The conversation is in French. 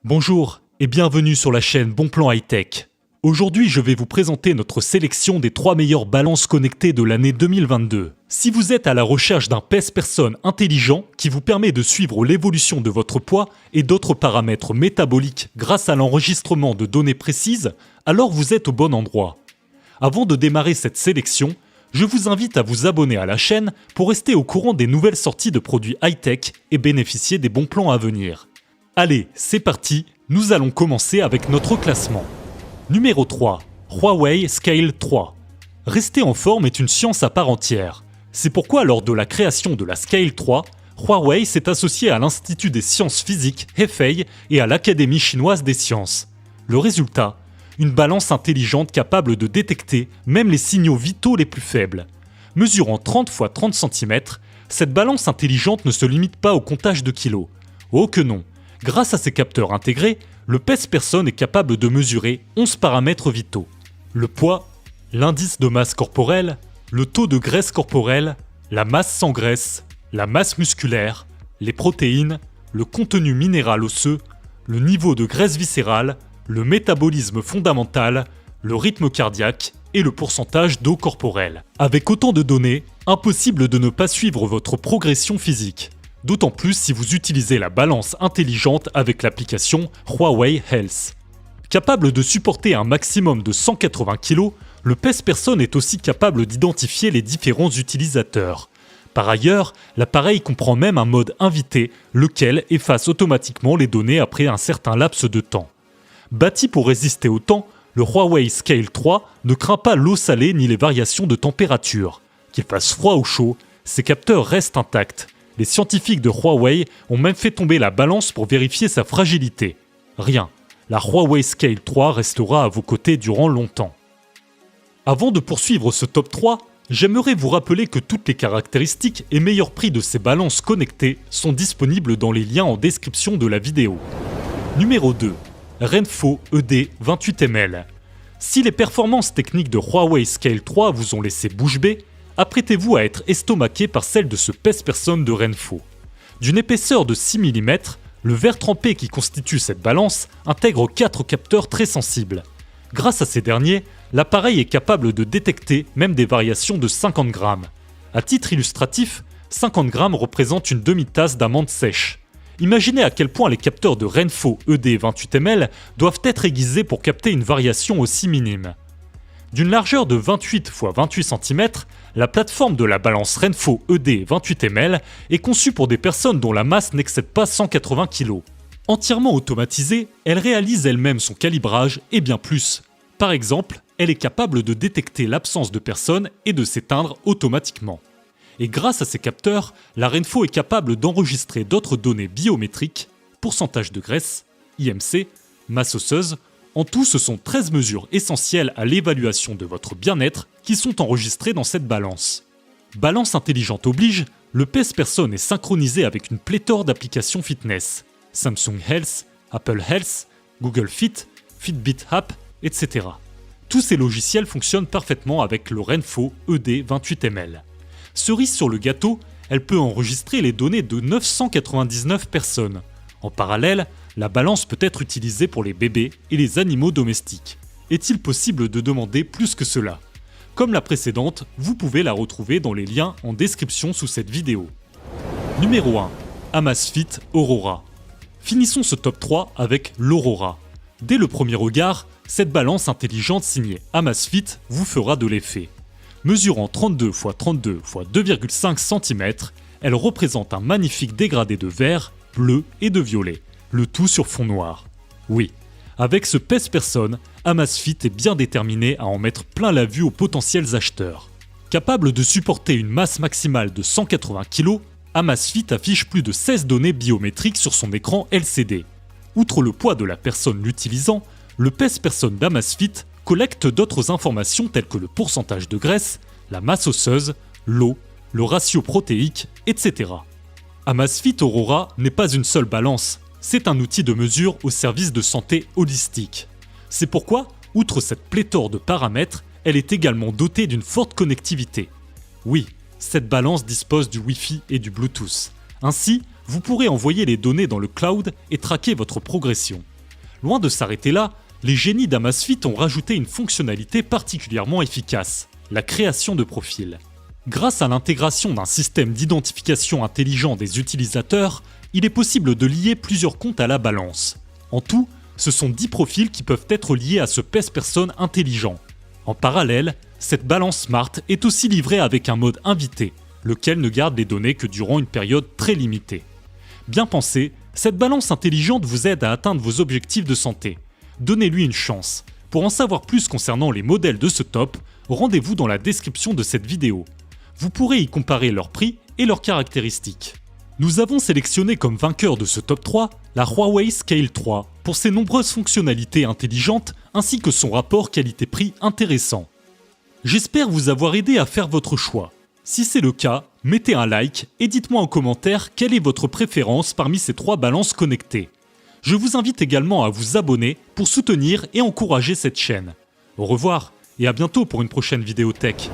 Bonjour et bienvenue sur la chaîne Bon Plan High Tech. Aujourd'hui, je vais vous présenter notre sélection des 3 meilleures balances connectées de l'année 2022. Si vous êtes à la recherche d'un pèse-personne intelligent qui vous permet de suivre l'évolution de votre poids et d'autres paramètres métaboliques grâce à l'enregistrement de données précises, alors vous êtes au bon endroit. Avant de démarrer cette sélection, je vous invite à vous abonner à la chaîne pour rester au courant des nouvelles sorties de produits high-tech et bénéficier des bons plans à venir. Allez, c'est parti, nous allons commencer avec notre classement. Numéro 3. Huawei Scale 3. Rester en forme est une science à part entière. C'est pourquoi lors de la création de la Scale 3, Huawei s'est associé à l'Institut des sciences physiques Hefei et à l'Académie chinoise des sciences. Le résultat, une balance intelligente capable de détecter même les signaux vitaux les plus faibles. Mesurant 30 x 30 cm, cette balance intelligente ne se limite pas au comptage de kilos. Oh que non! Grâce à ses capteurs intégrés, le pèse-personne est capable de mesurer 11 paramètres vitaux. Le poids, l'indice de masse corporelle, le taux de graisse corporelle, la masse sans graisse, la masse musculaire, les protéines, le contenu minéral osseux, le niveau de graisse viscérale, le métabolisme fondamental, le rythme cardiaque et le pourcentage d'eau corporelle. Avec autant de données, impossible de ne pas suivre votre progression physique. D'autant plus si vous utilisez la balance intelligente avec l'application Huawei Health. Capable de supporter un maximum de 180 kg, le pèse-personne est aussi capable d'identifier les différents utilisateurs. Par ailleurs, l'appareil comprend même un mode invité, lequel efface automatiquement les données après un certain laps de temps. Bâti pour résister au temps, le Huawei Scale 3 ne craint pas l'eau salée ni les variations de température. Qu'il fasse froid ou chaud, ses capteurs restent intacts. Les scientifiques de Huawei ont même fait tomber la balance pour vérifier sa fragilité. Rien, la Huawei Scale 3 restera à vos côtés durant longtemps. Avant de poursuivre ce top 3, j'aimerais vous rappeler que toutes les caractéristiques et meilleurs prix de ces balances connectées sont disponibles dans les liens en description de la vidéo. Numéro 2. Renpho ED 28 ml. Si les performances techniques de Huawei Scale 3 vous ont laissé bouche bée, apprêtez-vous à être estomaqué par celle de ce pèse-personne de Renpho. D'une épaisseur de 6 mm, le verre trempé qui constitue cette balance intègre 4 capteurs très sensibles. Grâce à ces derniers, l'appareil est capable de détecter même des variations de 50 grammes. À titre illustratif, 50 grammes représentent une demi-tasse d'amande sèche. Imaginez à quel point les capteurs de Renpho ED 28 ml doivent être aiguisés pour capter une variation aussi minime. D'une largeur de 28 x 28 cm, la plateforme de la balance Renpho ED 28 ml est conçue pour des personnes dont la masse n'excède pas 180 kg. Entièrement automatisée, elle réalise elle-même son calibrage et bien plus. Par exemple, elle est capable de détecter l'absence de personnes et de s'éteindre automatiquement. Et grâce à ces capteurs, la Renpho est capable d'enregistrer d'autres données biométriques, pourcentage de graisse, IMC, masse osseuse. En tout, ce sont 13 mesures essentielles à l'évaluation de votre bien-être qui sont enregistrées dans cette balance. Balance intelligente oblige, le pèse-personne est synchronisé avec une pléthore d'applications fitness. Samsung Health, Apple Health, Google Fit, Fitbit App, etc. Tous ces logiciels fonctionnent parfaitement avec le Renpho ED 28 ml. Cerise sur le gâteau, elle peut enregistrer les données de 999 personnes. En parallèle, la balance peut être utilisée pour les bébés et les animaux domestiques. Est-il possible de demander plus que cela? Comme la précédente, vous pouvez la retrouver dans les liens en description sous cette vidéo. Numéro 1. Amazfit Aurora. Finissons ce top 3 avec l'Aurora. Dès le premier regard, cette balance intelligente signée Amazfit vous fera de l'effet. Mesurant 32 x 32 x 2,5 cm, elle représente un magnifique dégradé de vert, bleu et de violet. Le tout sur fond noir. Oui, avec ce pèse-personne, Amazfit est bien déterminé à en mettre plein la vue aux potentiels acheteurs. Capable de supporter une masse maximale de 180 kg, Amazfit affiche plus de 16 données biométriques sur son écran LCD. Outre le poids de la personne l'utilisant, le pèse-personne d'Amazfit collecte d'autres informations telles que le pourcentage de graisse, la masse osseuse, l'eau, le ratio protéique, etc. Amazfit Aurora n'est pas une seule balance. C'est un outil de mesure au service de santé holistique. C'est pourquoi, outre cette pléthore de paramètres, elle est également dotée d'une forte connectivité. Oui, cette balance dispose du Wi-Fi et du Bluetooth. Ainsi, vous pourrez envoyer les données dans le cloud et traquer votre progression. Loin de s'arrêter là, les génies d'Amazfit ont rajouté une fonctionnalité particulièrement efficace, la création de profils. Grâce à l'intégration d'un système d'identification intelligent des utilisateurs, il est possible de lier plusieurs comptes à la balance. En tout, ce sont 10 profils qui peuvent être liés à ce PES-Person intelligent. En parallèle, cette balance Smart est aussi livrée avec un mode invité, lequel ne garde les données que durant une période très limitée. Bien pensé, cette balance intelligente vous aide à atteindre vos objectifs de santé. Donnez-lui une chance. Pour en savoir plus concernant les modèles de ce top, rendez-vous dans la description de cette vidéo. Vous pourrez y comparer leurs prix et leurs caractéristiques. Nous avons sélectionné comme vainqueur de ce top 3 la Huawei Scale 3 pour ses nombreuses fonctionnalités intelligentes ainsi que son rapport qualité-prix intéressant. J'espère vous avoir aidé à faire votre choix. Si c'est le cas, mettez un like et dites-moi en commentaire quelle est votre préférence parmi ces 3 balances connectées. Je vous invite également à vous abonner pour soutenir et encourager cette chaîne. Au revoir et à bientôt pour une prochaine vidéo tech.